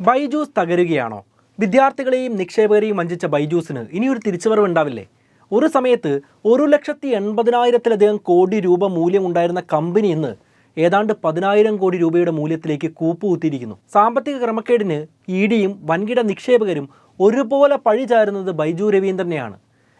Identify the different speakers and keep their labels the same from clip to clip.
Speaker 1: ബൈജൂസ് തകരുകയാണോ? വിദ്യാർത്ഥികളെയും നിക്ഷേപകരെയും വഞ്ചിച്ച ബൈജൂസിന് ഇനിയൊരു തിരിച്ചുവരവ് ഉണ്ടാവില്ലേ? ഒരു സമയത്ത് 1,80,000-ലധികം കോടി രൂപ മൂല്യമുണ്ടായിരുന്ന കമ്പനി ഇന്ന് ഏതാണ്ട് 10,000 കോടി രൂപയുടെ മൂല്യത്തിലേക്ക് കൂപ്പുകുത്തിയിരിക്കുന്നു. സാമ്പത്തിക ക്രമക്കേടിന് ഇഡിയും വൻകിട നിക്ഷേപകരും ഒരുപോലെ പഴി ചാരുന്നത് ബൈജു രവീന്ദ്രനെയാണ്.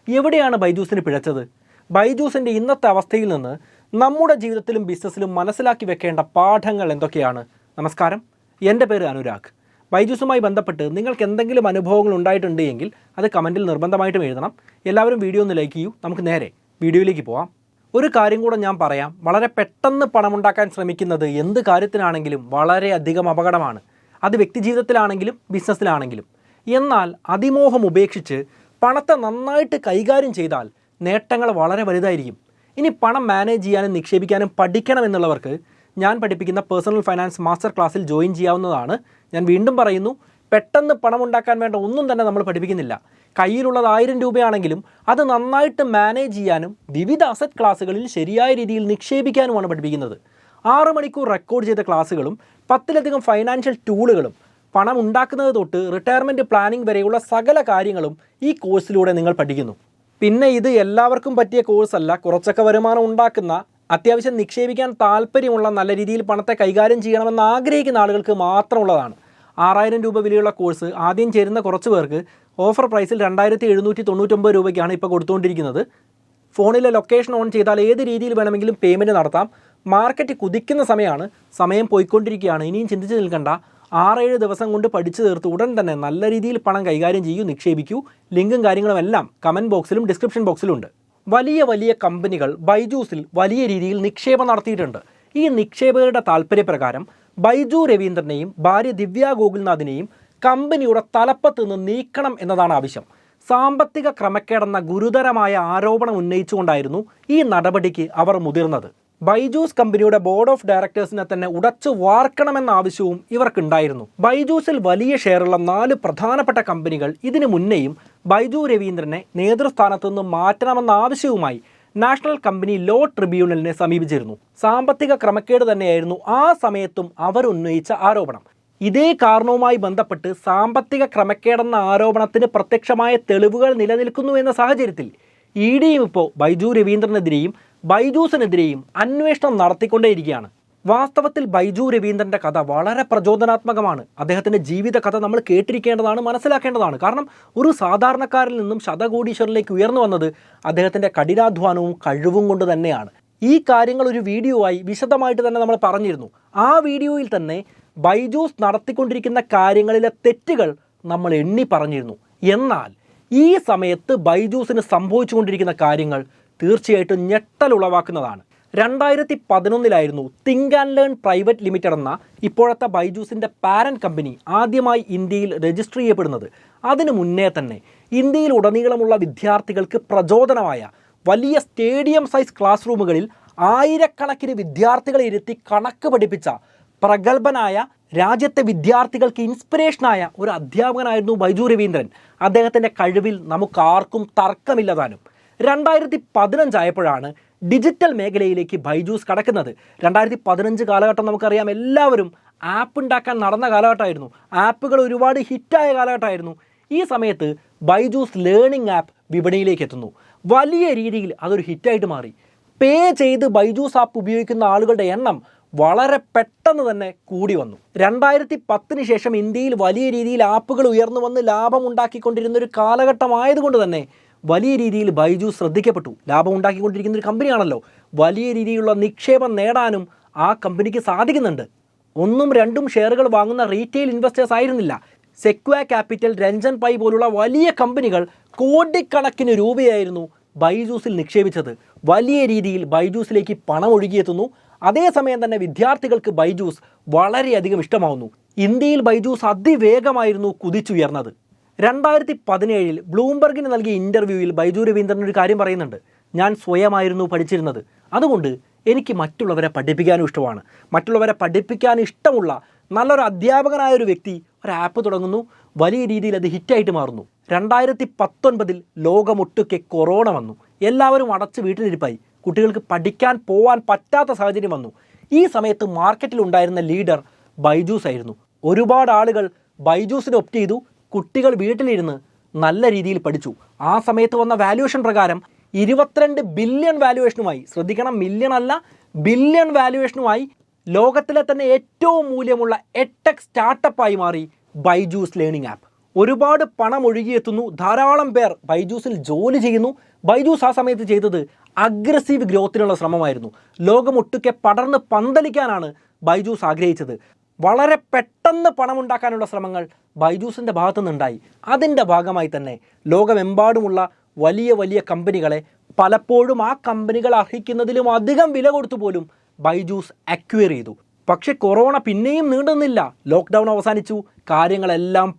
Speaker 1: എവിടെയാണ് ബൈജൂസിന് പിഴച്ചത്? ബൈജൂസിൻ്റെ ഇന്നത്തെ അവസ്ഥയിൽ നിന്ന് നമ്മുടെ ജീവിതത്തിലും ബിസിനസ്സിലും മനസ്സിലാക്കി വെക്കേണ്ട പാഠങ്ങൾ എന്തൊക്കെയാണ്? നമസ്കാരം, എൻ്റെ പേര് അനുരാഗ്. ബൈജൂസുമായി ബന്ധപ്പെട്ട് നിങ്ങൾക്ക് എന്തെങ്കിലും അനുഭവങ്ങൾ ഉണ്ടായിട്ടുണ്ട് എങ്കിൽ അത് കമൻറ്റിൽ നിർബന്ധമായിട്ടും എഴുതണം. എല്ലാവരും വീഡിയോ ഒന്ന് ലൈക്ക് ചെയ്യൂ. നമുക്ക് നേരെ വീഡിയോയിലേക്ക് പോവാം. ഒരു കാര്യം കൂടെ ഞാൻ പറയാം. വളരെ പെട്ടെന്ന് പണമുണ്ടാക്കാൻ ശ്രമിക്കുന്നത് എന്ത് കാര്യത്തിനാണെങ്കിലും വളരെയധികം അപകടമാണ്. അത് വ്യക്തിജീവിതത്തിലാണെങ്കിലും ബിസിനസ്സിലാണെങ്കിലും. എന്നാൽ അതിമോഹം ഉപേക്ഷിച്ച് പണത്തെ നന്നായിട്ട് കൈകാര്യം ചെയ്താൽ നേട്ടങ്ങൾ വളരെ വലുതായിരിക്കും. ഇനി പണം മാനേജ് ചെയ്യാനും നിക്ഷേപിക്കാനും പഠിക്കണമെന്നുള്ളവർക്ക് ഞാൻ പഠിപ്പിക്കുന്ന പേഴ്സണൽ ഫൈനാൻസ് മാസ്റ്റർ ക്ലാസ്സിൽ ജോയിൻ ചെയ്യാവുന്നതാണ്. ഞാൻ വീണ്ടും പറയുന്നു, പെട്ടെന്ന് പണം ഉണ്ടാക്കാൻ വേണ്ട ഒന്നും തന്നെ നമ്മൾ പഠിപ്പിക്കുന്നില്ല. കയ്യിലുള്ളത് 1000 രൂപയാണെങ്കിലും അത് നന്നായിട്ട് മാനേജ് ചെയ്യാനും വിവിധ അസറ്റ് ക്ലാസ്സുകളിൽ ശരിയായ രീതിയിൽ നിക്ഷേപിക്കാനുമാണ് പഠിപ്പിക്കുന്നത്. 6 മണിക്കൂർ റെക്കോർഡ് ചെയ്ത ക്ലാസ്സുകളും 10ലധികം ഫൈനാൻഷ്യൽ ടൂളുകളും പണം ഉണ്ടാക്കുന്നത് തൊട്ട് റിട്ടയർമെൻറ്റ് പ്ലാനിംഗ് വരെയുള്ള സകല കാര്യങ്ങളും ഈ കോഴ്സിലൂടെ നിങ്ങൾ പഠിക്കുന്നു. പിന്നെ ഇത് എല്ലാവർക്കും പറ്റിയ കോഴ്സല്ല. കുറച്ചൊക്കെ വരുമാനം ഉണ്ടാക്കുന്ന, അത്യാവശ്യം നിക്ഷേപിക്കാൻ താല്പര്യമുള്ള, നല്ല രീതിയിൽ പണത്തെ കൈകാര്യം ചെയ്യണമെന്ന് ആഗ്രഹിക്കുന്ന ആളുകൾക്ക് മാത്രമുള്ളതാണ്. 6000 രൂപ വിലയുള്ള കോഴ്സ് ആദ്യം ചേരുന്ന കുറച്ച് പേർക്ക് ഓഫർ പ്രൈസിൽ 2,799 രൂപയ്ക്കാണ് ഇപ്പോൾ കൊടുത്തുകൊണ്ടിരിക്കുന്നത്. ഫോണിലെ ലൊക്കേഷൻ ഓൺ ചെയ്താൽ ഏത് രീതിയിൽ വേണമെങ്കിലും പേയ്മെൻറ്റ് നടത്താം. മാർക്കറ്റ് കുതിക്കുന്ന സമയമാണ്, സമയം പോയിക്കൊണ്ടിരിക്കുകയാണ്. ഇനിയും ചിന്തിച്ച് നിൽക്കണ്ട. 6-7 ദിവസം കൊണ്ട് പഠിച്ചു തീർത്ത് ഉടൻ തന്നെ നല്ല രീതിയിൽ പണം കൈകാര്യം ചെയ്യൂ, നിക്ഷേപിക്കൂ. ലിങ്കും കാര്യങ്ങളും എല്ലാം കമൻറ്റ് ബോക്സിലും ഡിസ്ക്രിപ്ഷൻ ബോക്സിലും ഉണ്ട്. വലിയ വലിയ കമ്പനികൾ ബൈജൂസിൽ വലിയ രീതിയിൽ നിക്ഷേപം നടത്തിയിട്ടുണ്ട്. ഈ നിക്ഷേപകരുടെ താല്പര്യപ്രകാരം ബൈജു രവീന്ദ്രനെയും ഭാര്യ ദിവ്യ ഗോകുൽനാഥിനെയും കമ്പനിയുടെ തലപ്പത്ത് നിന്ന് നീക്കണം എന്നതാണ് ആവശ്യം. സാമ്പത്തിക ക്രമക്കേടെന്ന ഗുരുതരമായ ആരോപണം ഉന്നയിച്ചുകൊണ്ടായിരുന്നു ഈ നടപടിക്ക് അവർ മുതിർന്നത്. ബൈജൂസ് കമ്പനിയുടെ ബോർഡ് ഓഫ് ഡയറക്ടേഴ്സിനെ തന്നെ ഉടച്ചു വാർക്കണമെന്ന ആവശ്യവും ഇവർക്കുണ്ടായിരുന്നു. ബൈജൂസിൽ വലിയ ഷെയറുള്ള 4 പ്രധാനപ്പെട്ട കമ്പനികൾ ഇതിനു മുന്നേയും ബൈജു രവീന്ദ്രനെ നേതൃസ്ഥാനത്തു നിന്ന് മാറ്റണമെന്ന ആവശ്യവുമായി നാഷണൽ കമ്പനി ലോ ട്രിബ്യൂണലിനെ സമീപിച്ചിരുന്നു. സാമ്പത്തിക ക്രമക്കേട് തന്നെയായിരുന്നു ആ സമയത്തും അവർ ഉന്നയിച്ച ആരോപണം. ഇതേ കാരണവുമായി ബന്ധപ്പെട്ട് സാമ്പത്തിക ക്രമക്കേടെന്ന ആരോപണത്തിന് പ്രത്യക്ഷമായ തെളിവുകൾ നിലനിൽക്കുന്നു എന്ന സാഹചര്യത്തിൽ ഇഡിയും ഇപ്പോൾ ബൈജു രവീന്ദ്രനെതിരെയും ബൈജൂസിനെതിരെയും അന്വേഷണം നടത്തിക്കൊണ്ടേയിരിക്കുകയാണ്. വാസ്തവത്തിൽ ബൈജു രവീന്ദ്രൻ്റെ കഥ വളരെ പ്രചോദനാത്മകമാണ്. അദ്ദേഹത്തിൻ്റെ ജീവിത കഥ നമ്മൾ കേട്ടിരിക്കേണ്ടതാണ്, മനസ്സിലാക്കേണ്ടതാണ്. കാരണം ഒരു സാധാരണക്കാരിൽ നിന്നും ശതകോടീശ്വരനിലേക്ക് ഉയർന്നു വന്നത് അദ്ദേഹത്തിൻ്റെ കഠിനാധ്വാനവും കഴിവും കൊണ്ട് തന്നെയാണ്. ഈ കാര്യങ്ങൾ ഒരു വീഡിയോ ആയി വിശദമായിട്ട് തന്നെ നമ്മൾ പറഞ്ഞിരുന്നു. ആ വീഡിയോയിൽ തന്നെ ബൈജൂസ് നടത്തിക്കൊണ്ടിരിക്കുന്ന കാര്യങ്ങളിലെ തെറ്റുകൾ നമ്മൾ എണ്ണി പറഞ്ഞിരുന്നു. എന്നാൽ ഈ സമയത്ത് ബൈജൂസിന് സംഭവിച്ചുകൊണ്ടിരിക്കുന്ന കാര്യങ്ങൾ തീർച്ചയായിട്ടും ഞെട്ടലുളവാക്കുന്നതാണ്. 2011 think and learn private limited എന്ന ഇപ്പോഴത്തെ ബൈജൂസിൻ്റെ പാരന്റ് കമ്പനി ആദ്യമായി ഇന്ത്യയിൽ രജിസ്റ്റർ ചെയ്യപ്പെടുന്നത്. അതിനു മുന്നേ തന്നെ ഇന്ത്യയിൽ ഉടനീളമുള്ള വിദ്യാർത്ഥികൾക്ക് പ്രചോദനമായ വലിയ സ്റ്റേഡിയം സൈസ് ക്ലാസ് റൂമുകളിൽ ആയിരക്കണക്കിന് വിദ്യാർത്ഥികളെ ഇരുത്തി കണക്ക് പഠിപ്പിച്ച പ്രഗത്ഭനായ, രാജ്യത്തെ വിദ്യാർത്ഥികൾക്ക് ഇൻസ്പിറേഷനായ ഒരു അധ്യാപകനായിരുന്നു ബൈജു രവീന്ദ്രൻ. അദ്ദേഹത്തിൻ്റെ കഴിവിൽ നമുക്കാർക്കും തർക്കമില്ലതാനും. 2015 ആയപ്പോഴാണ് ഡിജിറ്റൽ മേഖലയിലേക്ക് ബൈജൂസ് കടക്കുന്നത്. 2015 കാലഘട്ടം നമുക്കറിയാം, എല്ലാവരും ആപ്പ് ഉണ്ടാക്കാൻ നടന്ന കാലഘട്ടമായിരുന്നു. ആപ്പുകൾ ഒരുപാട് ഹിറ്റായ കാലഘട്ടമായിരുന്നു. ഈ സമയത്ത് ബൈജൂസ് ലേണിംഗ് ആപ്പ് വിപണിയിലേക്ക് എത്തുന്നു. വലിയ രീതിയിൽ അതൊരു ഹിറ്റായിട്ട് മാറി. പേ ചെയ്ത് ബൈജൂസ് ആപ്പ് ഉപയോഗിക്കുന്ന ആളുകളുടെ എണ്ണം വളരെ പെട്ടെന്ന് തന്നെ കൂടി വന്നു. 2010 ശേഷം ഇന്ത്യയിൽ വലിയ രീതിയിൽ ആപ്പുകൾ ഉയർന്നു വന്ന് ലാഭം ഉണ്ടാക്കിക്കൊണ്ടിരുന്ന ഒരു കാലഘട്ടമായതുകൊണ്ട് തന്നെ വലിയ രീതിയിൽ ബൈജൂസ് ശ്രദ്ധിക്കപ്പെട്ടു. ലാഭം ഉണ്ടാക്കിക്കൊണ്ടിരിക്കുന്ന ഒരു കമ്പനിയാണല്ലോ. വലിയ രീതിയിലുള്ള നിക്ഷേപം നേടാനും ആ കമ്പനിക്ക് സാധിക്കുന്നുണ്ട്. 1ഉം 2ഉം ഷെയറുകൾ വാങ്ങുന്ന റീറ്റെയിൽ ഇൻവെസ്റ്റേഴ്സ് ആയിരുന്നില്ല. സെക്വ ക്യാപിറ്റൽ, രഞ്ജൻ പൈ പോലുള്ള വലിയ കമ്പനികൾ കോടിക്കണക്കിന് രൂപയായിരുന്നു ബൈജൂസിൽ നിക്ഷേപിച്ചത്. വലിയ രീതിയിൽ ബൈജൂസിലേക്ക് പണം ഒഴുകിയെത്തുന്നു. അതേസമയം തന്നെ വിദ്യാർത്ഥികൾക്ക് ബൈജൂസ് വളരെയധികം ഇഷ്ടമാവുന്നു. ഇന്ത്യയിൽ ബൈജൂസ് അതിവേഗമായിരുന്നു കുതിച്ചുയർന്നത്. 2017 ബ്ലൂംബർഗിന് നൽകിയ ഇൻ്റർവ്യൂവിൽ ബൈജു രവീന്ദ്രൻ ഒരു കാര്യം പറയുന്നുണ്ട്. ഞാൻ സ്വയമായിരുന്നു പഠിച്ചിരുന്നത്, അതുകൊണ്ട് എനിക്ക് മറ്റുള്ളവരെ പഠിപ്പിക്കാനും ഇഷ്ടമാണ്. മറ്റുള്ളവരെ പഠിപ്പിക്കാൻ ഇഷ്ടമുള്ള നല്ലൊരു അധ്യാപകനായൊരു വ്യക്തി ഒരു ആപ്പ് തുടങ്ങുന്നു. വലിയ രീതിയിൽ അത് ഹിറ്റായിട്ട് മാറുന്നു. 2019 ലോകമൊട്ടുക്കെ കൊറോണ വന്നു. എല്ലാവരും അടച്ച് വീട്ടിലിരിപ്പായി. കുട്ടികൾക്ക് പഠിക്കാൻ പോകാൻ പറ്റാത്ത സാഹചര്യം വന്നു. ഈ സമയത്ത് മാർക്കറ്റിൽ ഉണ്ടായിരുന്ന ലീഡർ ബൈജൂസ് ആയിരുന്നു. ഒരുപാട് ആളുകൾ ബൈജൂസിന് ഒപ്റ്റ് ചെയ്തു. കുട്ടികൾ വീട്ടിലിരുന്ന് നല്ല രീതിയിൽ പഠിച്ചു. ആ സമയത്ത് വന്ന വാല്യുവേഷൻ പ്രകാരം 22 ബില്യൺ വാല്യുവേഷനുമായി, ശ്രദ്ധിക്കണം, മില്യൺ അല്ല ബില്യൺ വാല്യുവേഷനുമായി ലോകത്തിലെ തന്നെ ഏറ്റവും മൂല്യമുള്ള എഡ്ടെക് സ്റ്റാർട്ടപ്പായി മാറി ബൈജൂസ് ലേണിംഗ് ആപ്പ്. ഒരുപാട് പണം ഒഴുകിയെത്തുന്നു, ധാരാളം പേർ ബൈജൂസിൽ ജോലി ചെയ്യുന്നു. ബൈജൂസ് ആ സമയത്ത് ചെയ്തത് അഗ്രസീവ് ഗ്രോത്തിനുള്ള ശ്രമമായിരുന്നു. ലോകമൊട്ടുക്കെ പടർന്ന് പന്തലിക്കാനാണ് ബൈജൂസ് ആഗ്രഹിച്ചത്. വളരെ പെട്ടെന്ന് പണമുണ്ടാക്കാനുള്ള ശ്രമങ്ങൾ ബൈജൂസിൻ്റെ ഭാഗത്തു നിന്നുണ്ടായി. അതിൻ്റെ ഭാഗമായി തന്നെ ലോകമെമ്പാടുമുള്ള വലിയ വലിയ കമ്പനികളെ പലപ്പോഴും ആ കമ്പനികൾ അർഹിക്കുന്നതിലും അധികം വില കൊടുത്തു പോലും ബൈജൂസ് അക്വയർ ചെയ്തു. പക്ഷെ കൊറോണ പിന്നെയും നീണ്ടുന്നില്ല. ലോക്ക്ഡൗൺ അവസാനിച്ചു, കാര്യങ്ങളെല്ലാം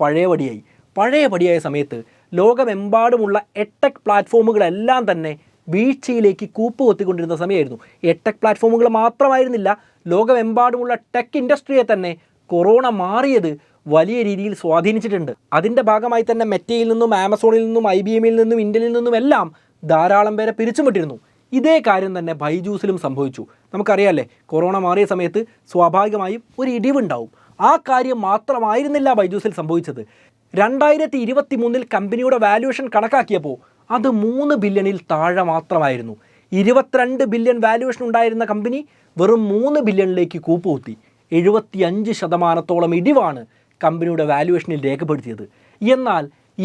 Speaker 1: പഴയപടിയായ സമയത്ത് ലോകമെമ്പാടുമുള്ള എഡ്ടെക് പ്ലാറ്റ്ഫോമുകളെല്ലാം തന്നെ വീഴ്ചയിലേക്ക് കൂപ്പുകൊത്തിക്കൊണ്ടിരുന്ന സമയമായിരുന്നു. എഡ്ടെക് പ്ലാറ്റ്ഫോമുകൾ മാത്രമായിരുന്നില്ല, ലോകമെമ്പാടുമുള്ള ടെക് ഇൻഡസ്ട്രിയെ തന്നെ കൊറോണ മാറിയത് വലിയ രീതിയിൽ സ്വാധീനിച്ചിട്ടുണ്ട്. അതിൻ്റെ ഭാഗമായി തന്നെ മെറ്റയിൽ നിന്നും ആമസോണിൽ നിന്നും IBMൽ നിന്നും ഇന്റലിൽ നിന്നും എല്ലാം ധാരാളം പേരെ പിരിച്ചുവിട്ടിരുന്നു. ഇതേ കാര്യം തന്നെ ബൈജൂസിലും സംഭവിച്ചു. നമുക്കറിയാമല്ലേ, കൊറോണ മാറിയ സമയത്ത് സ്വാഭാവികമായും ഒരു ഇടിവുണ്ടാവും. ആ കാര്യം മാത്രമായിരുന്നില്ല ബൈജൂസിൽ സംഭവിച്ചത്. 2023 കമ്പനിയുടെ വാല്യുവേഷൻ കണക്കാക്കിയപ്പോൾ അത് 3 ബില്യണിൽ താഴെ മാത്രമായിരുന്നു. 22 ബില്യൺ വാല്യുവേഷൻ ഉണ്ടായിരുന്ന കമ്പനി വെറും 3 ബില്യണിലേക്ക് കൂപ്പുകുത്തി. 75% ഇടിവാണ് കമ്പനിയുടെ വാല്യുവേഷനിൽ രേഖപ്പെടുത്തിയത്. എന്നാൽ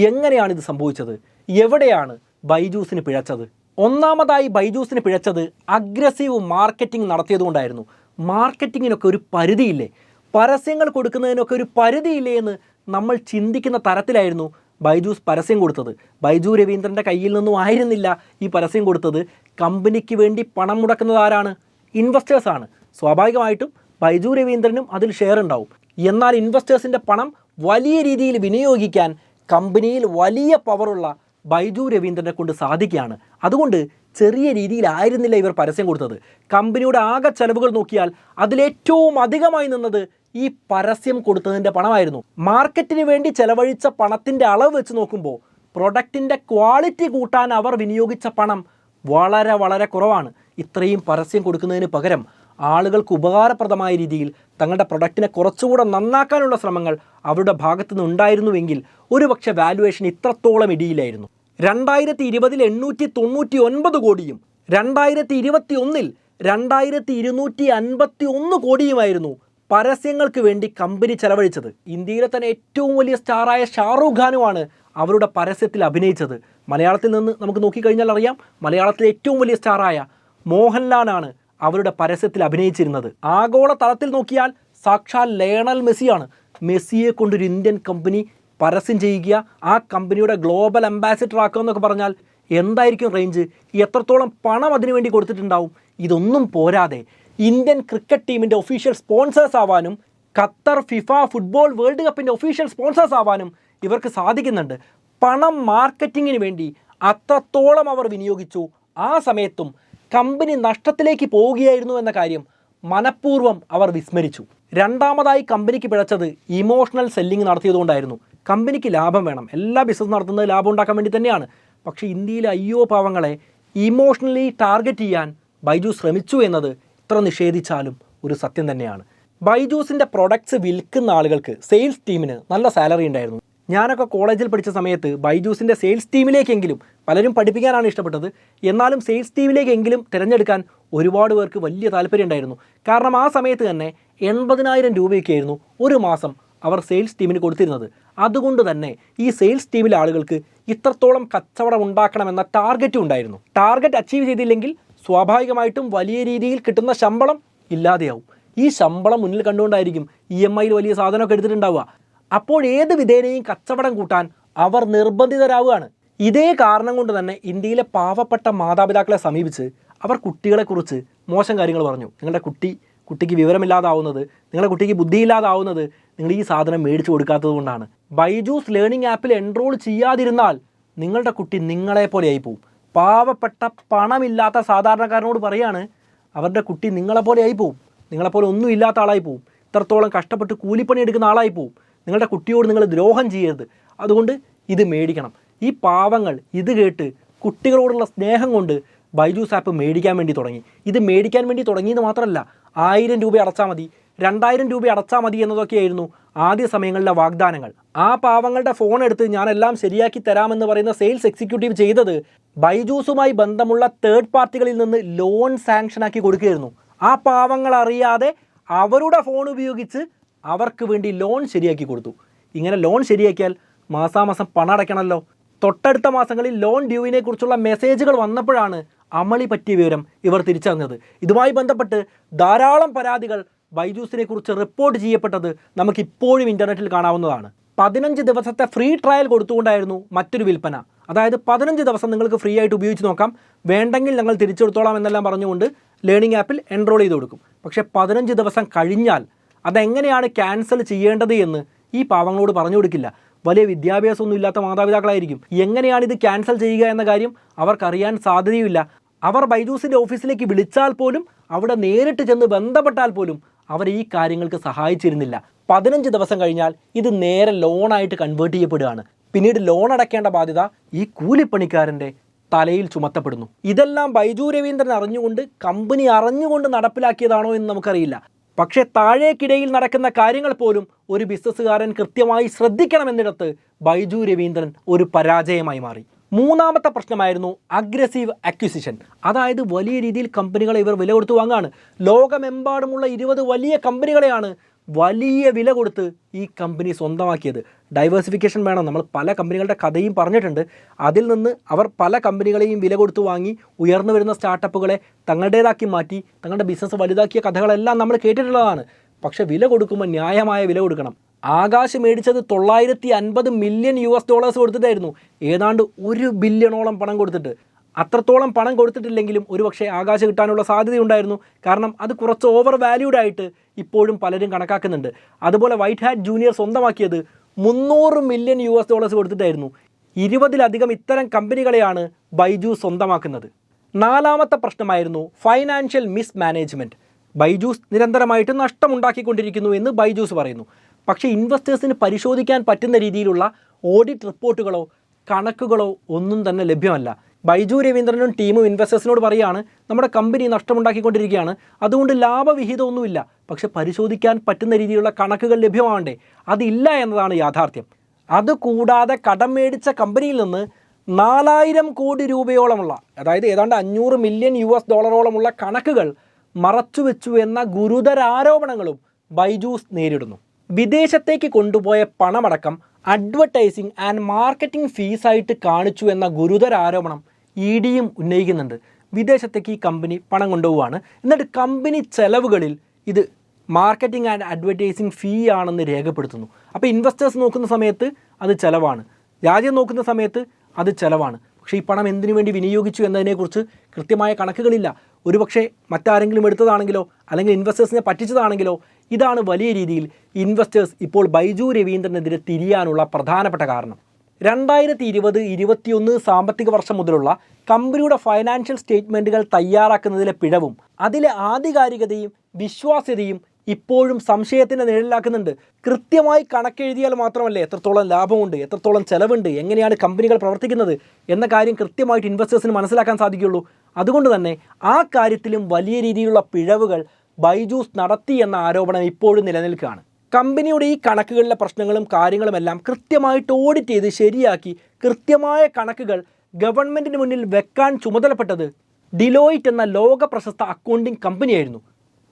Speaker 1: എങ്ങനെയാണിത് സംഭവിച്ചത്? എവിടെയാണ് ബൈജൂസിന് പിഴച്ചത്? ഒന്നാമതായി ബൈജൂസിന് പിഴച്ചത് അഗ്രസീവ് മാർക്കറ്റിംഗ് നടത്തിയതുകൊണ്ടായിരുന്നു. മാർക്കറ്റിങ്ങിനൊക്കെ ഒരു പരിധിയില്ലേ, പരസ്യങ്ങൾ കൊടുക്കുന്നതിനൊക്കെ ഒരു പരിധിയില്ലേ എന്ന് നമ്മൾ ചിന്തിക്കുന്ന തരത്തിലായിരുന്നു ബൈജൂസ് പരസ്യം കൊടുത്തത്. ബൈജു രവീന്ദ്രൻ്റെ കയ്യിൽ നിന്നും ആയിരുന്നില്ല ഈ പരസ്യം കൊടുത്തത്. കമ്പനിക്ക് വേണ്ടി പണം മുടക്കുന്നത് ആരാണ്? ഇൻവെസ്റ്റേഴ്സാണ്. സ്വാഭാവികമായിട്ടും ബൈജു രവീന്ദ്രനും അതിൽ ഷെയർ ഉണ്ടാവും. എന്നാൽ ഇൻവെസ്റ്റേഴ്സിൻ്റെ പണം വലിയ രീതിയിൽ വിനിയോഗിക്കാൻ കമ്പനിയിൽ വലിയ പവറുള്ള ബൈജു രവീന്ദ്രനെ കൊണ്ട് സാധിക്കുകയാണ്. അതുകൊണ്ട് ചെറിയ രീതിയിലായിരുന്നില്ല ഇവർ പരസ്യം കൊടുത്തത്. കമ്പനിയുടെ ആകെ ചെലവുകൾ നോക്കിയാൽ അതിലേറ്റവും അധികമായി നിന്നത് ഈ പരസ്യം കൊടുത്തതിൻ്റെ പണമായിരുന്നു. മാർക്കറ്റിന് വേണ്ടി ചെലവഴിച്ച പണത്തിൻ്റെ അളവ് വെച്ച് നോക്കുമ്പോൾ പ്രൊഡക്റ്റിൻ്റെ ക്വാളിറ്റി കൂട്ടാൻ അവർ വിനിയോഗിച്ച പണം വളരെ കുറവാണ്. ഇത്രയും പരസ്യം കൊടുക്കുന്നതിന് പകരം ആളുകൾക്ക് ഉപകാരപ്രദമായ രീതിയിൽ തങ്ങളുടെ പ്രൊഡക്റ്റിനെ കുറച്ചുകൂടെ നന്നാക്കാനുള്ള ശ്രമങ്ങൾ അവരുടെ ഭാഗത്തു നിന്നുണ്ടായിരുന്നുവെങ്കിൽ ഒരുപക്ഷെ വാല്യുവേഷൻ ഇത്രത്തോളം ഇടിയില്ലായിരുന്നു. 2020 899 കോടിയും 2021 2251 കോടിയുമായിരുന്നു പരസ്യങ്ങൾക്ക് വേണ്ടി കമ്പനി ചെലവഴിച്ചത്. ഇന്ത്യയിലെ തന്നെ ഏറ്റവും വലിയ സ്റ്റാറായ ഷാറൂഖ് ഖാനുമാണ് അവരുടെ പരസ്യത്തിൽ അഭിനയിച്ചത്. മലയാളത്തിൽ നിന്ന് നമുക്ക് നോക്കിക്കഴിഞ്ഞാൽ അറിയാം, മലയാളത്തിലെ ഏറ്റവും വലിയ സ്റ്റാറായ മോഹൻലാലാണ് അവരുടെ പരസ്യത്തിൽ അഭിനയിച്ചിരുന്നത്. ആഗോള തലത്തിൽ നോക്കിയാൽ സാക്ഷാൽ ലയണൽ മെസ്സിയാണ്. മെസ്സിയെ കൊണ്ടൊരു ഇന്ത്യൻ കമ്പനി പരസ്യം ചെയ്യുക, ആ കമ്പനിയുടെ ഗ്ലോബൽ അംബാസിഡർ ആക്കുക എന്നൊക്കെ പറഞ്ഞാൽ എന്തായിരിക്കും റേഞ്ച്? എത്രത്തോളം പണം അതിനുവേണ്ടി കൊടുത്തിട്ടുണ്ടാവും? ഇതൊന്നും പോരാതെ ഇന്ത്യൻ ക്രിക്കറ്റ് ടീമിൻ്റെ ഒഫീഷ്യൽ സ്പോൺസേഴ്സ് ആവാനും ഖത്തർ ഫിഫ ഫുട്ബോൾ വേൾഡ് കപ്പിൻ്റെ ഒഫീഷ്യൽ സ്പോൺസേഴ്സ് ആവാനും ഇവർക്ക് സാധിക്കുന്നുണ്ട്. പണം മാർക്കറ്റിങ്ങിന് വേണ്ടി അത്രത്തോളം അവർ വിനിയോഗിച്ചു. ആ സമയത്തും കമ്പനി നഷ്ടത്തിലേക്ക് പോവുകയായിരുന്നു എന്ന കാര്യം മനഃപൂർവ്വം അവർ വിസ്മരിച്ചു. രണ്ടാമതായി കമ്പനിക്ക് പിഴച്ചത് ഇമോഷണൽ സെല്ലിംഗ് നടത്തിയതുകൊണ്ടായിരുന്നു. കമ്പനിക്ക് ലാഭം വേണം, എല്ലാ ബിസിനസ് നടത്തുന്നത് ലാഭം ഉണ്ടാക്കാൻ വേണ്ടി തന്നെയാണ്. പക്ഷേ ഇന്ത്യയിലെ പാവങ്ങളെ ഇമോഷണലി ടാർഗറ്റ് ചെയ്യാൻ ബൈജൂസ് ശ്രമിച്ചു എന്നത് ഇത്ര നിഷേധിച്ചാലും ഒരു സത്യം തന്നെയാണ്. ബൈജൂസിൻ്റെ പ്രൊഡക്ട്സ് വിൽക്കുന്ന ആളുകൾക്ക്, സെയിൽസ് ടീമിന് നല്ല സാലറി ഉണ്ടായിരുന്നു. ഞാനൊക്കെ കോളേജിൽ പഠിച്ച സമയത്ത് ബൈജൂസിൻ്റെ സെയിൽസ് ടീമിലേക്കെങ്കിലും, പലരും പഠിപ്പിക്കാനാണ് ഇഷ്ടപ്പെട്ടത്, എന്നാലും സെയിൽസ് ടീമിലേക്കെങ്കിലും തിരഞ്ഞെടുക്കാൻ ഒരുപാട് പേർക്ക് വലിയ താല്പര്യം ഉണ്ടായിരുന്നു. കാരണം ആ സമയത്ത് തന്നെ 80,000 രൂപയൊക്കെയായിരുന്നു ഒരു മാസം അവർ സെയിൽസ് ടീമിന് കൊടുത്തിരുന്നത്. അതുകൊണ്ട് തന്നെ ഈ സെയിൽസ് ടീമിലെ ആളുകൾക്ക് ഇത്രത്തോളം കച്ചവടം ഉണ്ടാക്കണമെന്ന ടാർഗറ്റും ഉണ്ടായിരുന്നു. ടാർഗറ്റ് അച്ചീവ് ചെയ്തില്ലെങ്കിൽ സ്വാഭാവികമായിട്ടും വലിയ രീതിയിൽ കിട്ടുന്ന ശമ്പളം ഇല്ലാതെയാവും. ഈ ശമ്പളം മുന്നിൽ കണ്ടുകൊണ്ടായിരിക്കും EMIയിൽ വലിയ സാധനമൊക്കെ എടുത്തിട്ടുണ്ടാവുക. അപ്പോൾ ഏത് വിധേനയും കച്ചവടം കൂട്ടാൻ അവർ നിർബന്ധിതരാവുകയാണ്. ഇതേ കാരണം കൊണ്ട് തന്നെ ഇന്ത്യയിലെ പാവപ്പെട്ട മാതാപിതാക്കളെ സമീപിച്ച് അവർ കുട്ടികളെക്കുറിച്ച് മോശം കാര്യങ്ങൾ പറഞ്ഞു. നിങ്ങളുടെ കുട്ടിക്ക് വിവരമില്ലാതാവുന്നത്, നിങ്ങളുടെ കുട്ടിക്ക് ബുദ്ധിയില്ലാതാവുന്നത് നിങ്ങൾ ഈ സാധനം മേടിച്ചു കൊടുക്കാത്തത് കൊണ്ടാണ്. ബൈജൂസ് ലേണിംഗ് ആപ്പിൽ എൻറോൾ ചെയ്യാതിരുന്നാൽ നിങ്ങളുടെ കുട്ടി നിങ്ങളെപ്പോലെ ആയിപ്പോവും. പാവപ്പെട്ട പണമില്ലാത്ത സാധാരണക്കാരനോട് പറയാണ്, അവരുടെ കുട്ടി നിങ്ങളെപ്പോലെ ആയിപ്പോവും, നിങ്ങളെപ്പോലെ ഒന്നും ഇല്ലാത്ത ആളായി പോവും, ഇത്രത്തോളം കഷ്ടപ്പെട്ട് കൂലിപ്പണി എടുക്കുന്ന ആളായി പോവും. നിങ്ങളുടെ കുട്ടിയോട് നിങ്ങൾ ദ്രോഹം ചെയ്യരുത്, അതുകൊണ്ട് ഇത് മേടിക്കണം. ഈ പാവങ്ങൾ ഇത് കേട്ട് കുട്ടികളോടുള്ള സ്നേഹം കൊണ്ട് ബൈജൂസ് ആപ്പ് മേടിക്കാൻ വേണ്ടി തുടങ്ങി. ഇത് മേടിക്കാൻ വേണ്ടി തുടങ്ങിയെന്ന് മാത്രമല്ല, 1000 രൂപ അടച്ചാൽ മതി, 2000 രൂപ അടച്ചാൽ മതി എന്നതൊക്കെയായിരുന്നു ആദ്യ സമയങ്ങളിലെ വാഗ്ദാനങ്ങൾ. ആ പാവങ്ങളുടെ ഫോൺ എടുത്ത് ഞാനെല്ലാം ശരിയാക്കി തരാമെന്ന് പറയുന്ന സെയിൽസ് എക്സിക്യൂട്ടീവ് ചെയ്തത് ബൈജൂസുമായി ബന്ധമുള്ള തേർഡ് പാർട്ടികളിൽ നിന്ന് ലോൺ സാങ്ഷനാക്കി കൊടുക്കുകയായിരുന്നു. ആ പാവങ്ങൾ അറിയാതെ അവരുടെ ഫോൺ ഉപയോഗിച്ച് അവർക്ക് വേണ്ടി ലോൺ ശരിയാക്കി കൊടുത്തു. ഇങ്ങനെ ലോൺ ശരിയാക്കിയാൽ മാസാമാസം പണം അടയ്ക്കണമല്ലോ. തൊട്ടടുത്ത മാസങ്ങളിൽ ലോൺ ഡ്യൂവിനെ കുറിച്ചുള്ള മെസ്സേജുകൾ വന്നപ്പോഴാണ് അമളി പറ്റിയ വിവരം ഇവർ തിരിച്ചറിഞ്ഞത്. ഇതുമായി ബന്ധപ്പെട്ട് ധാരാളം പരാതികൾ ബൈജൂസിനെ കുറിച്ച് റിപ്പോർട്ട് ചെയ്യപ്പെട്ടത് നമുക്കിപ്പോഴും ഇൻ്റർനെറ്റിൽ കാണാവുന്നതാണ്. 15 ദിവസത്തെ ഫ്രീ ട്രയൽ കൊടുത്തുകൊണ്ടായിരുന്നു മറ്റൊരു വിൽപ്പന. അതായത് 15 ദിവസം നിങ്ങൾക്ക് ഫ്രീ ആയിട്ട് ഉപയോഗിച്ച് നോക്കാം, വേണ്ടെങ്കിൽ ഞങ്ങൾ തിരിച്ചെടുത്തോളാം എന്നെല്ലാം പറഞ്ഞുകൊണ്ട് ലേണിംഗ് ആപ്പിൽ എൻറോൾ ചെയ്ത് കൊടുക്കും. പക്ഷേ 15 ദിവസം കഴിഞ്ഞാൽ അതെങ്ങനെയാണ് ക്യാൻസൽ ചെയ്യേണ്ടത് എന്ന് ഈ പാവങ്ങളോട് പറഞ്ഞു കൊടുക്കില്ല. വലിയ വിദ്യാഭ്യാസമൊന്നും ഇല്ലാത്ത മാതാപിതാക്കളായിരിക്കും. എങ്ങനെയാണ് ഇത് ക്യാൻസൽ ചെയ്യുക എന്ന കാര്യം അവർക്കറിയാൻ സാധ്യതയുമില്ല. അവർ ബൈജൂസിൻ്റെ ഓഫീസിലേക്ക് വിളിച്ചാൽ പോലും, അവിടെ നേരിട്ട് ചെന്ന് ബന്ധപ്പെട്ടാൽ പോലും അവർ ഈ കാര്യങ്ങൾക്ക് സഹായിച്ചിരുന്നില്ല. 15 ദിവസം കഴിഞ്ഞാൽ ഇത് നേരെ ലോണായിട്ട് കൺവേർട്ട് ചെയ്യപ്പെടുകയാണ്. പിന്നീട് ലോൺ അടയ്ക്കേണ്ട ബാധ്യത ഈ കൂലിപ്പണിക്കാരൻ്റെ തലയിൽ ചുമത്തപ്പെടുന്നു. ഇതെല്ലാം ബൈജു രവീന്ദ്രൻ അറിഞ്ഞുകൊണ്ട്, കമ്പനി അറിഞ്ഞുകൊണ്ട് നടപ്പിലാക്കിയതാണോ എന്ന് നമുക്കറിയില്ല. പക്ഷേ താഴേക്കിടയിൽ നടക്കുന്ന കാര്യങ്ങൾ പോലും ഒരു ബിസിനസ്സുകാരൻ കൃത്യമായി ശ്രദ്ധിക്കണമെന്നിടത്ത് ബൈജു രവീന്ദ്രൻ ഒരു പരാജയമായി മാറി. മൂന്നാമത്തെ പ്രശ്നമായിരുന്നു അഗ്രസീവ് അക്വിസിഷൻ. അതായത് വലിയ രീതിയിൽ കമ്പനികളെ ഇവർ വില കൊടുത്ത് വാങ്ങാണ്. ലോകമെമ്പാടുമുള്ള 20 വലിയ കമ്പനികളെയാണ് വലിയ വില കൊടുത്ത് ഈ കമ്പനി സ്വന്തമാക്കിയത്. ഡൈവേഴ്സിഫിക്കേഷൻ വേണം. നമ്മൾ പല കമ്പനികളുടെ കഥയും പറഞ്ഞിട്ടുണ്ട്. അതിൽ നിന്ന് അവർ പല കമ്പനികളെയും വില കൊടുത്ത് വാങ്ങി ഉയർന്നു വരുന്ന സ്റ്റാർട്ടപ്പുകളെ തങ്ങളുടേതാക്കി മാറ്റി തങ്ങളുടെ ബിസിനസ് വലുതാക്കിയ കഥകളെല്ലാം നമ്മൾ കേട്ടിട്ടുള്ളതാണ്. പക്ഷേ വില കൊടുക്കുമ്പോൾ ന്യായമായ വില കൊടുക്കണം. ആകാശ് മേടിച്ചത് $950 മില്യൺ കൊടുത്തിട്ടായിരുന്നു. ഏതാണ്ട് 1 ബില്യണോളം പണം കൊടുത്തിട്ട്. അത്രത്തോളം പണം കൊടുത്തിട്ടില്ലെങ്കിലും ഒരുപക്ഷെ ആകാശ് കിട്ടാനുള്ള സാധ്യതയുണ്ടായിരുന്നു. കാരണം അത് കുറച്ച് ഓവർ വാല്യൂഡ് ആയിട്ട് ഇപ്പോഴും പലരും കണക്കാക്കുന്നുണ്ട്. അതുപോലെ വൈറ്റ് ഹാറ്റ് ജൂനിയർ സ്വന്തമാക്കിയത് $300 മില്യൺ കൊടുത്തിട്ടായിരുന്നു. 20-ലധികം ഇത്തരം കമ്പനികളെയാണ് ബൈജൂസ് സ്വന്തമാക്കുന്നത്. നാലാമത്തെ പ്രശ്നമായിരുന്നു ഫൈനാൻഷ്യൽ മിസ് മാനേജ്മെൻറ്റ്. ബൈജൂസ് നിരന്തരമായിട്ട് നഷ്ടമുണ്ടാക്കിക്കൊണ്ടിരിക്കുന്നു എന്ന് ബൈജൂസ് പറയുന്നു. പക്ഷേ ഇൻവെസ്റ്റേഴ്സിന് പരിശോധിക്കാൻ പറ്റുന്ന രീതിയിലുള്ള ഓഡിറ്റ് റിപ്പോർട്ടുകളോ കണക്കുകളോ ഒന്നും തന്നെ ലഭ്യമല്ല. ബൈജു രവീന്ദ്രനും ടീമും ഇൻവെസ്റ്റേഴ്സിനോട് പറയുകയാണ്, നമ്മുടെ കമ്പനി നഷ്ടമുണ്ടാക്കിക്കൊണ്ടിരിക്കുകയാണ്, അതുകൊണ്ട് ലാഭവിഹിതമൊന്നുമില്ല, പക്ഷെ പരിശോധിക്കാൻ പറ്റുന്ന രീതിയിലുള്ള കണക്കുകൾ ലഭ്യമാവണ്ടേ? അതില്ല എന്നതാണ് യാഥാർത്ഥ്യം. അതുകൂടാതെ കടം മേടിച്ച കമ്പനിയിൽ നിന്ന് 4000 കോടി രൂപയോളമുള്ള, അതായത് ഏതാണ്ട് $500 മില്യൺ കണക്കുകൾ മറച്ചുവെച്ചു എന്ന ഗുരുതര ആരോപണങ്ങളും ബൈജൂസ് നേരിടുന്നു. വിദേശത്തേക്ക് കൊണ്ടുപോയ പണമടക്കം അഡ്വർടൈസിങ് ആൻഡ് മാർക്കറ്റിംഗ് ഫീസായിട്ട് കാണിച്ചു എന്ന ഗുരുതര ആരോപണം ഇഡിയും ഉന്നയിക്കുന്നുണ്ട്. വിദേശത്തേക്ക് ഈ കമ്പനി പണം കൊണ്ടുപോവുകയാണ്, എന്നിട്ട് കമ്പനി ചെലവുകളിൽ ഇത് മാർക്കറ്റിംഗ് ആൻഡ് അഡ്വർടൈസിങ് ഫീ ആണെന്ന് രേഖപ്പെടുത്തുന്നു. അപ്പോൾ ഇൻവെസ്റ്റേഴ്സ് നോക്കുന്ന സമയത്ത് അത് ചിലവാണ്, രാജ്യം നോക്കുന്ന സമയത്ത് അത് ചിലവാണ്. പക്ഷേ ഈ പണം എന്തിനു വേണ്ടി വിനിയോഗിച്ചു എന്നതിനെക്കുറിച്ച് കൃത്യമായ കണക്കുകളില്ല. ഒരുപക്ഷെ മറ്റാരെങ്കിലും എടുത്തതാണെങ്കിലോ അല്ലെങ്കിൽ ഇൻവെസ്റ്റേഴ്സിനെ പറ്റിച്ചതാണെങ്കിലോ ഇതാണ് വലിയ രീതിയിൽ ഇൻവെസ്റ്റേഴ്സ് ഇപ്പോൾ ബൈജു രവീന്ദ്രനെതിരെ തിരിയാനുള്ള പ്രധാനപ്പെട്ട കാരണം. 2020-21 സാമ്പത്തിക വർഷം മുതലുള്ള കമ്പനിയുടെ ഫൈനാൻഷ്യൽ സ്റ്റേറ്റ്മെൻറ്റുകൾ തയ്യാറാക്കുന്നതിലെ പിഴവും അതിലെ ആധികാരികതയും വിശ്വാസ്യതയും ഇപ്പോഴും സംശയത്തിൻ്റെ നിഴലിലാക്കുന്നുണ്ട്. കൃത്യമായി കണക്കെഴുതിയാൽ മാത്രമല്ലേ എത്രത്തോളം ലാഭമുണ്ട്, എത്രത്തോളം ചെലവുണ്ട്, എങ്ങനെയാണ് കമ്പനികൾ പ്രവർത്തിക്കുന്നത് എന്ന കാര്യം കൃത്യമായിട്ട് ഇൻവെസ്റ്റേഴ്സിന് മനസ്സിലാക്കാൻ സാധിക്കുകയുള്ളൂ. അതുകൊണ്ട് തന്നെ ആ കാര്യത്തിലും വലിയ രീതിയിലുള്ള പിഴവുകൾ ബൈജൂസ് നടത്തി എന്ന ആരോപണം ഇപ്പോഴും നിലനിൽക്കുകയാണ്. കമ്പനിയുടെ ഈ കണക്കുകളിലെ പ്രശ്നങ്ങളും കാര്യങ്ങളുമെല്ലാം കൃത്യമായിട്ട് ഓഡിറ്റ് ചെയ്ത് ശരിയാക്കി കൃത്യമായ കണക്കുകൾ ഗവൺമെൻറ്റിന് മുന്നിൽ വെക്കാൻ ചുമതലപ്പെട്ടത് ഡിലോയിറ്റ് എന്ന ലോക പ്രശസ്ത അക്കൗണ്ടിംഗ് കമ്പനിയായിരുന്നു.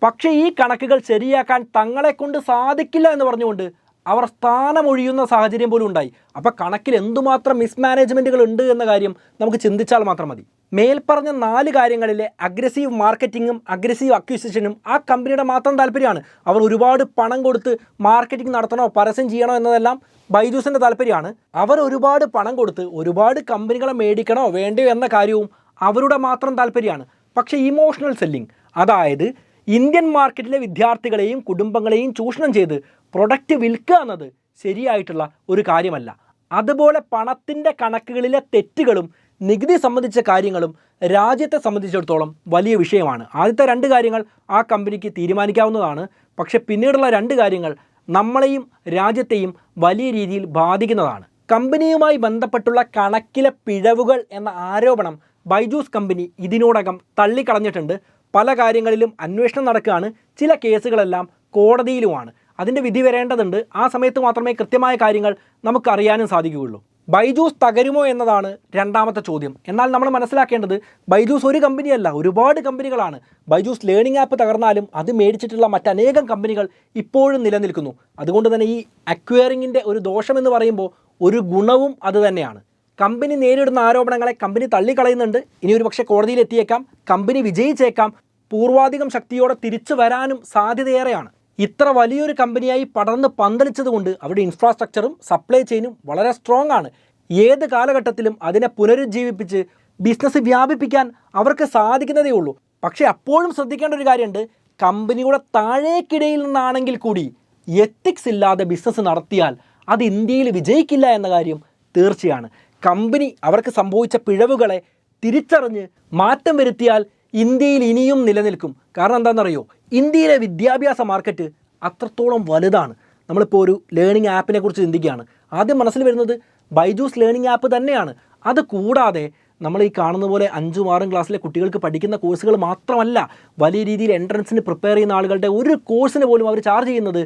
Speaker 1: പക്ഷേ ഈ കണക്കുകൾ ശരിയാക്കാൻ തങ്ങളെക്കൊണ്ട് സാധിക്കില്ല എന്ന് പറഞ്ഞുകൊണ്ട് അവർ സ്ഥാനമൊഴിയുന്ന സാഹചര്യം പോലും ഉണ്ടായി. അപ്പോൾ കണക്കിൽ എന്തുമാത്രം മിസ്മാനേജ്മെൻറ്റുകൾ ഉണ്ട് എന്ന കാര്യം നമുക്ക് ചിന്തിച്ചാൽ മാത്രം മതി. മേൽപ്പറഞ്ഞ 4 കാര്യങ്ങളിലെ അഗ്രസീവ് മാർക്കറ്റിങ്ങും അഗ്രസീവ് അക്വിസിഷനും ആ കമ്പനിയുടെ മാത്രം താല്പര്യമാണ്. അവർ ഒരുപാട് പണം കൊടുത്ത് മാർക്കറ്റിംഗ് നടത്തണോ പരസ്യം ചെയ്യണോ എന്നതെല്ലാം ബൈജൂസിൻ്റെ താല്പര്യമാണ്. അവർ ഒരുപാട് പണം കൊടുത്ത് ഒരുപാട് കമ്പനികളെ മേടിക്കണോ വേണ്ടയോ എന്ന കാര്യവും അവരുടെ മാത്രം താല്പര്യമാണ്. പക്ഷേ ഇമോഷണൽ സെല്ലിംഗ്, അതായത് ഇന്ത്യൻ മാർക്കറ്റിലെ വിദ്യാർത്ഥികളെയും കുടുംബങ്ങളെയും ചൂഷണം ചെയ്ത് പ്രൊഡക്റ്റ് വിൽക്കുക എന്നത് ശരിയായിട്ടുള്ള ഒരു കാര്യമല്ല. അതുപോലെ പണത്തിൻ്റെ കണക്കുകളിലെ തെറ്റുകളും നികുതി സംബന്ധിച്ച കാര്യങ്ങളും രാജ്യത്തെ സംബന്ധിച്ചിടത്തോളം വലിയ വിഷയമാണ്. ആദ്യത്തെ 2 കാര്യങ്ങൾ ആ കമ്പനിക്ക് തീരുമാനിക്കാവുന്നതാണ്. പക്ഷേ പിന്നീടുള്ള 2 കാര്യങ്ങൾ നമ്മളെയും രാജ്യത്തെയും വലിയ രീതിയിൽ ബാധിക്കുന്നതാണ്. കമ്പനിയുമായി ബന്ധപ്പെട്ടുള്ള കണക്കിലെ പിഴവുകൾ എന്ന ആരോപണം ബൈജൂസ് കമ്പനി ഇതിനോടകം തള്ളിക്കളഞ്ഞിട്ടുണ്ട്. പല കാര്യങ്ങളിലും അന്വേഷണം നടക്കുകയാണ്, ചില കേസുകളെല്ലാം കോടതിയിലുമാണ്. അതിൻ്റെ വിധി വരേണ്ടതുണ്ട്. ആ സമയത്ത് മാത്രമേ കൃത്യമായ കാര്യങ്ങൾ നമുക്ക് അറിയാനും സാധിക്കുകയുള്ളൂ. ബൈജൂസ് തകരുമോ എന്നതാണ് രണ്ടാമത്തെ ചോദ്യം. എന്നാൽ നമ്മൾ മനസ്സിലാക്കേണ്ടത് ബൈജൂസ് ഒരു കമ്പനിയല്ല, ഒരുപാട് കമ്പനികളാണ്. ബൈജൂസ് ലേണിംഗ് ആപ്പ് തകർന്നാലും അത് മേടിച്ചിട്ടുള്ള മറ്റനേകം കമ്പനികൾ ഇപ്പോഴും നിലനിൽക്കുന്നു. അതുകൊണ്ട് തന്നെ ഈ അക്വയറിങ്ങിൻ്റെ ഒരു ദോഷമെന്ന് പറയുമ്പോൾ ഒരു ഗുണവും അത് തന്നെയാണ്. കമ്പനി നേരിടുന്ന ആരോപണങ്ങളെ കമ്പനി തള്ളിക്കളയുന്നുണ്ട്. ഇനി ഒരു പക്ഷേ കോടതിയിൽ എത്തിയേക്കാം, കമ്പനി വിജയിച്ചേക്കാം, പൂർവാധികം ശക്തിയോടെ തിരിച്ചു വരാനും സാധ്യതയേറെയാണ്. ഇത്ര വലിയൊരു കമ്പനിയായി പടർന്ന് പന്തലിച്ചതുകൊണ്ട് അവരുടെ ഇൻഫ്രാസ്ട്രക്ചറും സപ്ലൈ ചെയിനും വളരെ സ്ട്രോങ് ആണ്. ഏത് കാലഘട്ടത്തിലും അതിനെ പുനരുജ്ജീവിപ്പിച്ച് ബിസിനസ് വ്യാപിപ്പിക്കാൻ അവർക്ക് സാധിക്കുന്നതേ ഉള്ളൂ. പക്ഷേ അപ്പോഴും ശ്രദ്ധിക്കേണ്ട ഒരു കാര്യമുണ്ട്, കമ്പനിയുടെ താഴേക്കിടയിൽ നിന്നാണെങ്കിൽ കൂടി എത്തിക്സ് ഇല്ലാതെ ബിസിനസ് നടത്തിയാൽ അത് ഇന്ത്യയിൽ വിജയിക്കില്ല എന്ന കാര്യം തീർച്ചയാണ്. കമ്പനി അവർക്ക് സംഭവിച്ച പിഴവുകളെ തിരിച്ചറിഞ്ഞ് മാറ്റം വരുത്തിയാൽ ഇന്ത്യയിൽ ഇനിയും നിലനിൽക്കും. കാരണം എന്താണെന്നറിയോ, ഇന്ത്യയിലെ വിദ്യാഭ്യാസ മാർക്കറ്റ് അത്രത്തോളം വലുതാണ്. നമ്മളിപ്പോൾ ഒരു ലേണിംഗ് ആപ്പിനെ കുറിച്ച് ചിന്തിക്കുകയാണ്, ആദ്യം മനസ്സിൽ വരുന്നത് ബൈജൂസ് ലേണിംഗ് ആപ്പ് തന്നെയാണ്. അത് കൂടാതെ നമ്മൾ ഈ കാണുന്ന പോലെ 5ഉം 6ഉം ക്ലാസ്സിലെ കുട്ടികൾക്ക് പഠിക്കുന്ന കോഴ്സുകൾ മാത്രമല്ല, വലിയ രീതിയിൽ എൻട്രൻസിന് പ്രിപ്പയർ ചെയ്യുന്ന ആളുകളുടെ ഒരു കോഴ്സിന് പോലും അവർ ചാർജ് ചെയ്യുന്നത്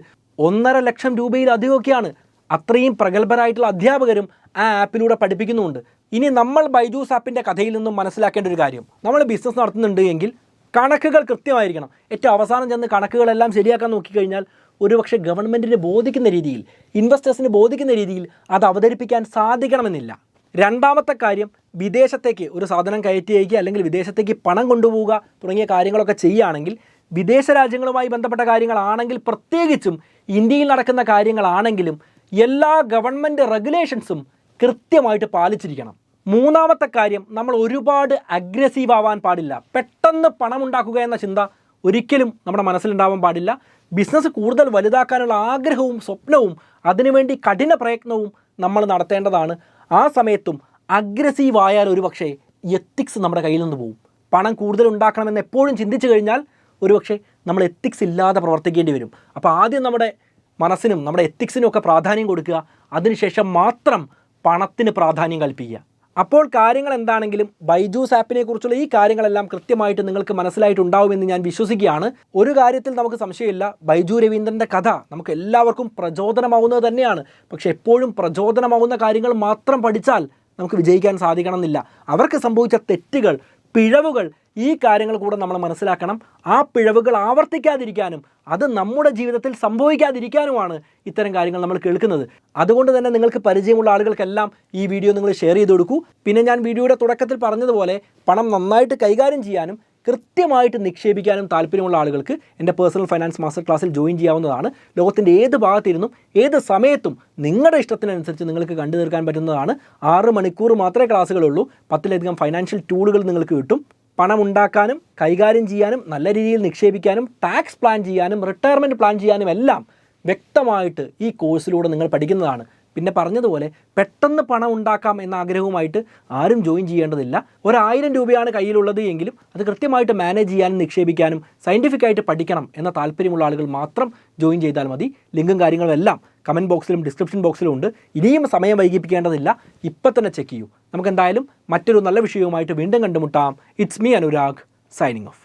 Speaker 1: 1.5 ലക്ഷം രൂപയിലധികമൊക്കെയാണ്. അത്രയും പ്രഗത്ഭരായിട്ടുള്ള അധ്യാപകരും ആ ആപ്പിലൂടെ പഠിപ്പിക്കുന്നുമുണ്ട്. ഇനി നമ്മൾ ബൈജൂസ് ആപ്പിൻ്റെ കഥയിൽ നിന്നും മനസ്സിലാക്കേണ്ട ഒരു കാര്യം, നമ്മൾ ബിസിനസ് നടത്തുന്നുണ്ട് എങ്കിൽ കണക്കുകൾ കൃത്യമായിരിക്കണം. ഏറ്റവും അവസാനം ചെന്ന് കണക്കുകളെല്ലാം ശരിയാക്കാൻ നോക്കിക്കഴിഞ്ഞാൽ ഒരുപക്ഷെ ഗവൺമെൻറ്റിന് ബോധിക്കുന്ന രീതിയിൽ, ഇൻവെസ്റ്റേഴ്സിന് ബോധിക്കുന്ന രീതിയിൽ അത് അവതരിപ്പിക്കാൻ സാധിക്കണമെന്നില്ല. രണ്ടാമത്തെ കാര്യം, വിദേശത്തേക്ക് ഒരു സാധനം കയറ്റി അയക്കുക അല്ലെങ്കിൽ വിദേശത്തേക്ക് പണം കൊണ്ടുപോവുക തുടങ്ങിയ കാര്യങ്ങളൊക്കെ ചെയ്യുകയാണെങ്കിൽ, വിദേശ രാജ്യങ്ങളുമായി ബന്ധപ്പെട്ട കാര്യങ്ങളാണെങ്കിൽ പ്രത്യേകിച്ചും ഇന്ത്യയിൽ നടക്കുന്ന കാര്യങ്ങളാണെങ്കിലും എല്ലാ ഗവൺമെൻറ് റെഗുലേഷൻസും കൃത്യമായിട്ട് പാലിച്ചിരിക്കണം. മൂന്നാമത്തെ കാര്യം, നമ്മൾ ഒരുപാട് അഗ്രസീവ് ആവാൻ പാടില്ല. പെട്ടെന്ന് പണം ഉണ്ടാക്കുക എന്ന ചിന്ത ഒരിക്കലും നമ്മുടെ മനസ്സിലുണ്ടാവാൻ പാടില്ല. ബിസിനസ് കൂടുതൽ വലുതാക്കാനുള്ള ആഗ്രഹവും സ്വപ്നവും അതിനുവേണ്ടി കഠിന പ്രയത്നവും നമ്മൾ നടത്തേണ്ടതാണ്. ആ സമയത്തും അഗ്രസീവ് ആയാൽ ഒരുപക്ഷെ എത്തിക്സ് നമ്മുടെ കയ്യിൽ നിന്ന് പോകും. പണം കൂടുതൽ ഉണ്ടാക്കണമെന്ന് എപ്പോഴും ചിന്തിച്ചു കഴിഞ്ഞാൽ ഒരുപക്ഷെ നമ്മൾ എത്തിക്സ് ഇല്ലാതെ പ്രവർത്തിക്കേണ്ടി വരും. അപ്പോൾ ആദ്യം നമ്മുടെ മനസ്സിനും നമ്മുടെ എത്തിക്സിനും ഒക്കെ പ്രാധാന്യം കൊടുക്കുക, അതിനുശേഷം മാത്രം പണത്തിന് പ്രാധാന്യം കൽപ്പിക്കുക. അപ്പോൾ കാര്യങ്ങൾ എന്താണെങ്കിലും ബൈജൂസ് ആപ്പിനെ കുറിച്ചുള്ള ഈ കാര്യങ്ങളെല്ലാം കൃത്യമായിട്ട് നിങ്ങൾക്ക് മനസ്സിലായിട്ടുണ്ടാവുമെന്ന് ഞാൻ വിശ്വസിക്കുകയാണ്. ഒരു കാര്യത്തിൽ നമുക്ക് സംശയമില്ല, ബൈജു രവീന്ദ്രൻ്റെ കഥ നമുക്ക് എല്ലാവർക്കും പ്രചോദനമാവുന്നത് തന്നെയാണ്. പക്ഷെ എപ്പോഴും പ്രചോദനമാവുന്ന കാര്യങ്ങൾ മാത്രം പഠിച്ചാൽ നമുക്ക് വിജയിക്കാൻ സാധിക്കണമെന്നില്ല. അവർക്ക് സംഭവിച്ച തെറ്റുകൾ, പിഴവുകൾ, ഈ കാര്യങ്ങൾ കൂടെ നമ്മൾ മനസ്സിലാക്കണം. ആ പിഴവുകൾ ആവർത്തിക്കാതിരിക്കാനും അത് നമ്മുടെ ജീവിതത്തിൽ സംഭവിക്കാതിരിക്കാനുമാണ് ഇത്തരം കാര്യങ്ങൾ നമ്മൾ കേൾക്കുന്നത്. അതുകൊണ്ട് തന്നെ നിങ്ങൾക്ക് പരിചയമുള്ള ആളുകൾക്കെല്ലാം ഈ വീഡിയോ നിങ്ങൾ ഷെയർ ചെയ്ത് കൊടുക്കൂ. പിന്നെ ഞാൻ വീഡിയോയുടെ തുടക്കത്തിൽ പറഞ്ഞതുപോലെ പണം നന്നായിട്ട് കൈകാര്യം ചെയ്യാനും കൃത്യമായിട്ട് നിക്ഷേപിക്കാനും താല്പര്യമുള്ള ആളുകൾക്ക് എൻ്റെ പേഴ്സണൽ ഫൈനാൻസ് മാസ്റ്റർ ക്ലാസ്സിൽ ജോയിൻ ചെയ്യാവുന്നതാണ്. ലോകത്തിൻ്റെ ഏത് ഭാഗത്തിരുന്നും ഏത് സമയത്തും നിങ്ങളുടെ ഇഷ്ടത്തിനനുസരിച്ച് നിങ്ങൾക്ക് കണ്ടു തീർക്കാൻ പറ്റുന്നതാണ്. 6 മണിക്കൂർ മാത്രമേ ക്ലാസ്സുകളുള്ളൂ. 10ലധികം ഫൈനാൻഷ്യൽ ടൂളുകൾ നിങ്ങൾക്ക് കിട്ടും. പണം ഉണ്ടാക്കാനും കൈകാര്യം ചെയ്യാനും നല്ല രീതിയിൽ നിക്ഷേപിക്കാനും ടാക്സ് പ്ലാൻ ചെയ്യാനും റിട്ടയർമെൻറ്റ് പ്ലാൻ ചെയ്യാനും എല്ലാം വ്യക്തമായിട്ട് ഈ കോഴ്സിലൂടെ നിങ്ങൾ പഠിക്കുന്നതാണ്. പിന്നെ പറഞ്ഞതുപോലെ പെട്ടെന്ന് പണം ഉണ്ടാക്കാം എന്ന ആഗ്രഹവുമായിട്ട് ആരും ജോയിൻ ചെയ്യേണ്ടതില്ല. 1000 രൂപയാണ് കയ്യിലുള്ളത് എങ്കിലും അത് കൃത്യമായിട്ട് മാനേജ് ചെയ്യാനും നിക്ഷേപിക്കാനും സയൻറ്റിഫിക്കായിട്ട് പഠിക്കണം എന്ന താല്പര്യമുള്ള ആളുകൾ മാത്രം ജോയിൻ ചെയ്താൽ മതി. ലിങ്കും കാര്യങ്ങളും എല്ലാം കമൻറ്റ് ബോക്സിലും ഡിസ്ക്രിപ്ഷൻ ബോക്സിലും ഉണ്ട്. ഇനിയും സമയം വൈകിപ്പിക്കേണ്ടതില്ല, ഇപ്പം തന്നെ ചെക്ക് ചെയ്യൂ. നമുക്കെന്തായാലും മറ്റൊരു നല്ല വിഷയവുമായിട്ട് വീണ്ടും കണ്ടുമുട്ടാം. It's me Anurag, signing off.